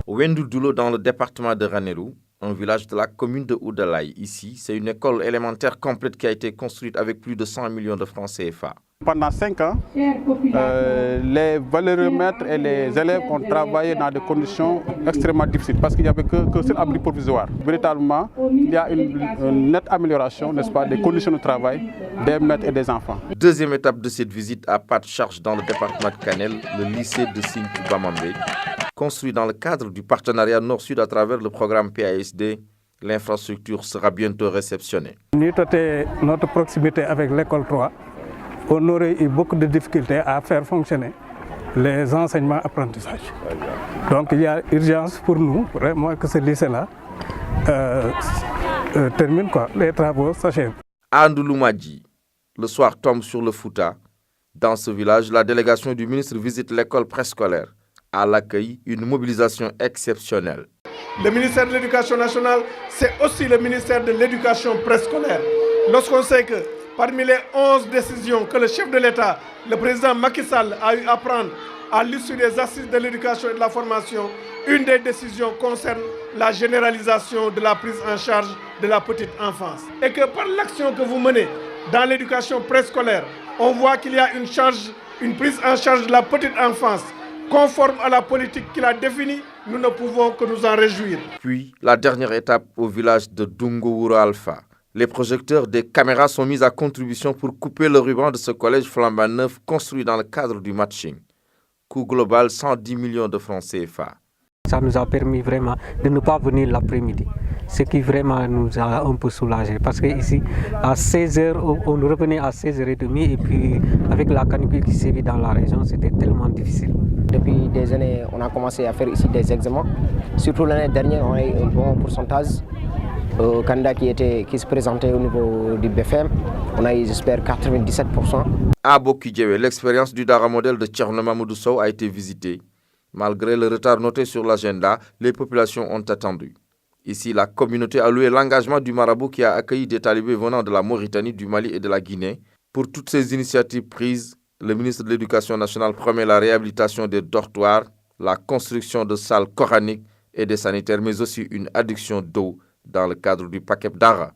Wendoudulo, dans le département de Ranérou, un village de la commune de Oudalaye. Ici, c'est une école élémentaire complète qui a été construite avec plus de 100 millions de francs CFA. Pendant 5 ans, les valeureux maîtres et les élèves ont travaillé dans des conditions extrêmement difficiles parce qu'il n'y avait que seul abri provisoire. Véritablement, il y a une nette amélioration, n'est-ce pas, des conditions de travail des maîtres et des enfants. Deuxième étape de cette visite à pas de charge dans le département de Kanel, le lycée de Sinthiou Bamambé. Construit dans le cadre du partenariat Nord-Sud à travers le programme PASD, l'infrastructure sera bientôt réceptionnée. Notre proximité avec l'école 3, on aurait eu beaucoup de difficultés à faire fonctionner les enseignements-apprentissages. Donc il y a urgence pour nous, vraiment, que ce lycée-là termine, les travaux s'achèvent. À Ndouloumadji, le soir tombe sur le Fouta. Dans ce village, la délégation du ministre visite l'école préscolaire. À l'accueil, une mobilisation exceptionnelle. Le ministère de l'Éducation nationale, c'est aussi le ministère de l'Éducation préscolaire. Lorsqu'on sait que parmi les 11 décisions que le chef de l'État, le président Macky Sall, a eu à prendre à l'issue des assises de l'éducation et de la formation, une des décisions concerne la généralisation de la prise en charge de la petite enfance. Et que par l'action que vous menez dans l'éducation préscolaire, on voit qu'il y a une prise en charge de la petite enfance conforme à la politique qu'il a définie. Nous ne pouvons que nous en réjouir. Puis, la dernière étape au village de Dungouro Alpha. Les projecteurs des caméras sont mis à contribution pour couper le ruban de ce collège flambant neuf construit dans le cadre du matching. Coût global 110 millions de francs CFA. Ça nous a permis vraiment de ne pas venir l'après-midi, ce qui vraiment nous a un peu soulagés. Parce qu'ici, à 16h, on revenait à 16h30 et puis avec la canicule qui sévit dans la région, c'était tellement difficile. Depuis des années, on a commencé à faire ici des examens. Surtout l'année dernière, on a eu un bon pourcentage. Candidat qui se présentait au niveau du BFM, on a eu, j'espère, 97%. À Bokidjewe, l'expérience du Dara modèle de Thierno Mamadou Sow a été visitée. Malgré le retard noté sur l'agenda, les populations ont attendu. Ici, la communauté a loué l'engagement du marabout qui a accueilli des talibés venant de la Mauritanie, du Mali et de la Guinée. Pour toutes ces initiatives prises, le ministre de l'Éducation nationale promet la réhabilitation des dortoirs, la construction de salles coraniques et des sanitaires, mais aussi une adduction d'eau dans le cadre du paquet Dara.